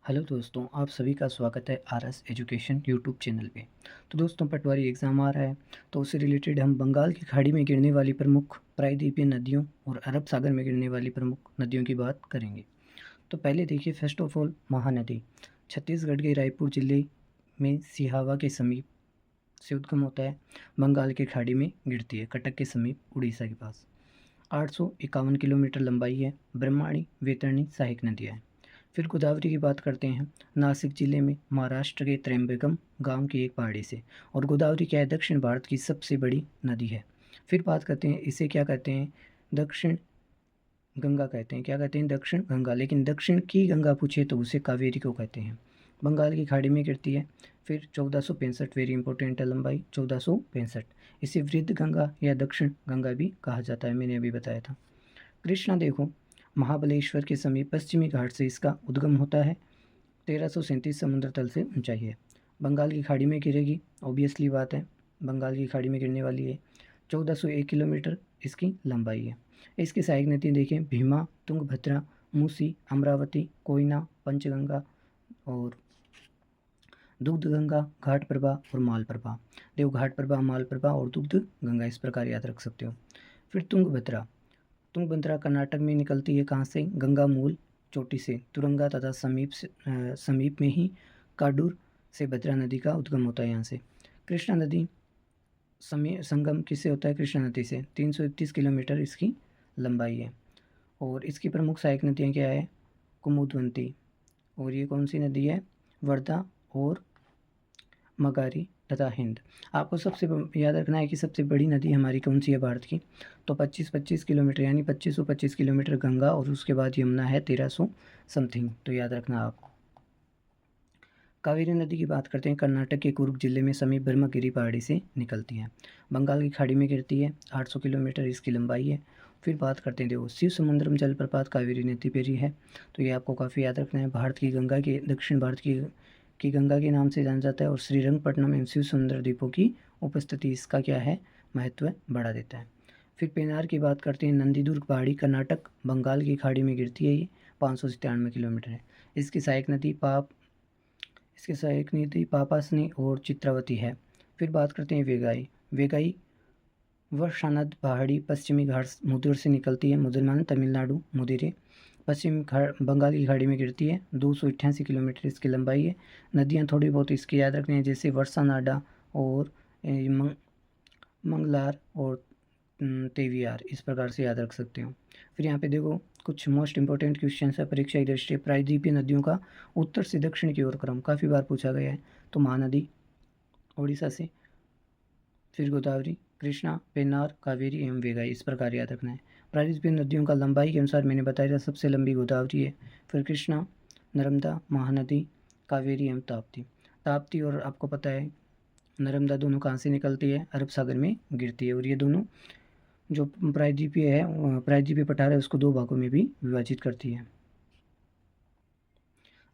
Hello दोस्तों, आप सभी का स्वागत है आरएस एजुकेशन यूट्यूब चैनल पे। तो दोस्तों, पटवारी एग्ज़ाम आ रहा है, तो उससे रिलेटेड हम बंगाल की खाड़ी में गिरने वाली प्रमुख प्रायद्वीपीय नदियों और अरब सागर में गिरने वाली प्रमुख नदियों की बात करेंगे। तो पहले देखिए, first of all Mahanadi Chhattisgarh के रायपुर जिले में सिहावा के समीप से उद्गम होता है। बंगाल की खाड़ी में गिरती है, कटक के समीप उड़ीसा के पास। 851 किलोमीटर लंबाई है। ब्रह्माणी, वैतरणी सहायक नदियाँ हैं। फिर गोदावरी की बात करते हैं। नासिक जिले में महाराष्ट्र के त्र्यंबकम गांव की एक पहाड़ी से, और गोदावरी क्या है, दक्षिण भारत की सबसे बड़ी नदी है। फिर बात करते हैं, इसे क्या कहते हैं, दक्षिण गंगा कहते हैं। क्या कहते हैं, दक्षिण गंगा। लेकिन दक्षिण की गंगा पूछे तो उसे कावेरी को कहते हैं। बंगाल की खाड़ी में गिरती है। फिर 1465, वेरी इंपॉर्टेंट है लंबाई 1465। इसे वृद्ध गंगा या दक्षिण गंगा भी कहा जाता है, मैंने अभी बताया था। कृष्णा देखो, महाबलेश्वर के समीप पश्चिमी घाट से इसका उद्गम होता है। 1337 समुद्र तल से ऊंचाई है। बंगाल की खाड़ी में गिरेगी, ऑब्वियसली बात है, बंगाल की खाड़ी में गिरने वाली है। 1401 किलोमीटर इसकी लंबाई है। इसकी सहायक नदी देखें, भीमा, तुंगभद्रा, मूसी, अमरावती, कोयना, पंचगंगा और दुग्ध गंगा, घाट प्रभा और माल प्रभा। देखो, घाट प्रभा, माल प्रभा और दुग्ध गंगा, इस प्रकार याद रख सकते हो। फिर तुंगभद्रा। तुंगभद्रा कर्नाटक में निकलती है, कहाँ से, गंगा मूल चोटी से तुरंगा तथा समीप में ही काडूर से भद्रा नदी का उद्गम होता है यहाँ से। कृष्णा नदी संगम किससे होता है, कृष्णा नदी से। 331 किलोमीटर इसकी लंबाई है। और इसकी प्रमुख सहायक नदियाँ क्या है, कुमुदवंती, और ये कौन सी नदी है, वर्धा और मगारी तथा हिंद। आपको सबसे याद रखना है कि सबसे बड़ी नदी हमारी कौन सी है भारत की, तो 25-25 किलोमीटर, यानी 2525 किलोमीटर गंगा, और उसके बाद यमुना है 1300 समथिंग, तो याद रखना आप। कावेरी नदी की बात करते हैं। कर्नाटक के कुर्ग जिले में समीप ब्रह्मगिरी पहाड़ी से निकलती है। बंगाल की खाड़ी में गिरती है। 800 किलोमीटर इसकी लंबाई है। फिर बात करते हैं, देखो, शिव समुद्रम जलप्रपात कावेरी नदी पर ही है, तो ये आपको काफ़ी याद रखना है। भारत की गंगा के, दक्षिण भारत की गंगा के नाम से जाना जाता है, और श्रीरंगपट्टनम एवं शिव समुद्र द्वीपों की उपस्थिति इसका क्या है, महत्व बढ़ा देता है। फिर पेनार की बात करते हैं। नंदीदुर्ग पहाड़ी कर्नाटक बंगाल की खाड़ी में गिरती है। ये 597 किलोमीटर है। इसकी सहायक नदी इसके सहायक नदी पापासनी और चित्रावती है। फिर बात करते हैं वेगाई। वेगाई वर्षानद पहाड़ी पश्चिमी घाट मुदिर से निकलती है। मुदिर माने तमिलनाडु, मुदिरे, पश्चिम बंगाल की खाड़ी में गिरती है। 288 किलोमीटर इसकी लंबाई है। नदियाँ थोड़ी बहुत इसकी याद रखनी है, जैसे वर्षा नाडा और मंगलार और तेवियार, इस प्रकार से याद रख सकते हो। फिर यहाँ पे देखो, कुछ मोस्ट इंपॉर्टेंट क्वेश्चन है परीक्षा की दृष्टि। प्रायद्वीपीय नदियों का उत्तर से दक्षिण की ओर क्रम काफ़ी बार पूछा गया है। तो महानदी उड़ीसा से, फिर गोदावरी, कृष्णा, पेन्नार, कावेरी एवं वेगाई, इस प्रकार याद रखना है। प्रायद्वीपीय नदियों का लंबाई के अनुसार मैंने बताया था, सबसे लंबी गोदावरी है, फिर कृष्णा, नर्मदा, महानदी, कावेरी एवं ताप्ती। ताप्ती और आपको पता है नर्मदा दोनों कहाँ से निकलती है, अरब सागर में गिरती है, और ये दोनों जो प्रायद्वीपीय है, प्रायद्वीपीय पठार है, उसको दो भागों में भी विभाजित करती है।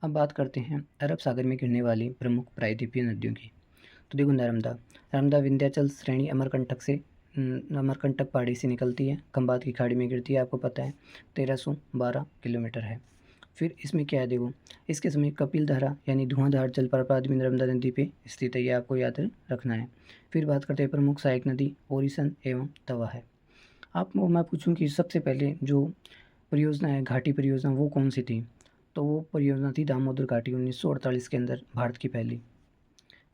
अब बात करते हैं अरब सागर में गिरने वाली प्रमुख प्रायद्वीपीय नदियों की। तो देखो, नर्मदा। नर्मदा विंध्याचल श्रेणी अमरकंटक पहाड़ी से निकलती है, खंबात की खाड़ी में गिरती है, आपको पता है 1312 किलोमीटर है। फिर इसमें क्या है, देखो, इसके समीप कपिल धारा यानी धुआंधार जलप्रपात भी नर्मदा नदी पे स्थित है, ये आपको याद रखना है। फिर बात करते हैं प्रमुख सहायक नदी ओरिसन एवं तवा है। आप मैं पूछूं कि सबसे पहले जो परियोजना है, घाटी परियोजना, वो कौन सी थी, तो वो परियोजना थी दामोदर घाटी, 1948 के अंदर भारत की पहली।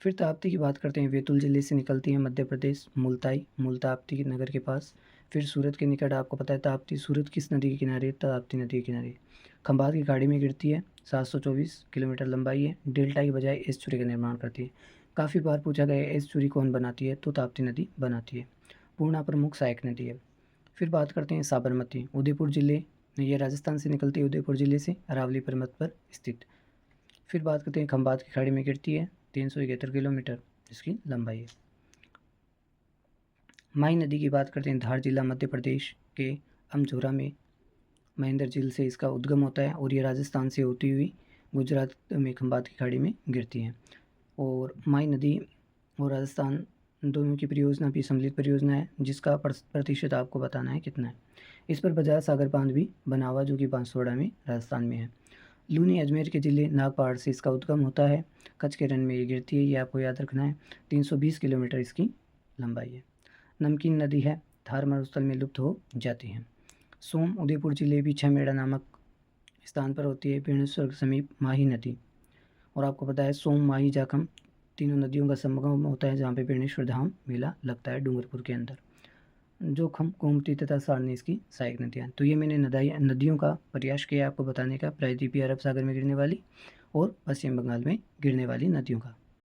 फिर ताप्ती की बात करते हैं। बैतूल जिले से निकलती है, मध्य प्रदेश, मुल्ताई, ताप्ती नगर के पास। फिर सूरत के निकट, आपको पता है ताप्ती, सूरत किस नदी के किनारे, ताप्ती नदी के किनारे। खंभात की खाड़ी में गिरती है, 724 किलोमीटर लंबाई है। डेल्टा की बजाय एस्चुरी का निर्माण करती है। काफ़ी बार पूछा गया है एस्चुरी कौन बनाती है, तो ताप्ती नदी बनाती है। पूर्णा प्रमुख सहायक नदी है। फिर बात करते हैं साबरमती, उदयपुर जिले, ये राजस्थान से निकलती है, उदयपुर जिले से अरावली पर्वत पर स्थित। फिर बात करते हैं खंभात की खाड़ी में गिरती है, 371 किलोमीटर इसकी लंबाई है। माही नदी की बात करते हैं। धार जिला मध्य प्रदेश के अमझोरा में महेंद्र झील से इसका उद्गम होता है, और ये राजस्थान से होती हुई गुजरात में खंभात की खाड़ी में गिरती है। और माही नदी और राजस्थान दोनों की परियोजना भी सम्मिलित परियोजना है, जिसका प्रतिशत आपको बताना है कितना है। इस पर बजाज सागर बांध भी बना हुआ, जो कि बांसवाड़ा में, राजस्थान में है। लूनी अजमेर के ज़िले नाग पहाड़ से इसका उद्गम होता है। कच्छ के रण में ये गिरती है, ये आपको याद रखना है। 320 किलोमीटर इसकी लंबाई है। नमकीन नदी है, थार मरुस्थल में लुप्त हो जाती है। सोम उदयपुर जिले भी छमेड़ा नामक स्थान पर होती है। बेणेश्वर के समीप माही नदी, और आपको पता है सोम माही जाखम तीनों नदियों का संगम होता है, जहाँ पे बेणेश्वर धाम मेला लगता है डूंगरपुर के अंदर। जोखम, गोमती तथा सारनी इसकी सहायक नदियाँ। तो ये मैंने नदियों का प्रयास किया आपको बताने का, प्रायद्वीपीय अरब सागर में गिरने वाली और पश्चिम बंगाल में गिरने वाली नदियों का।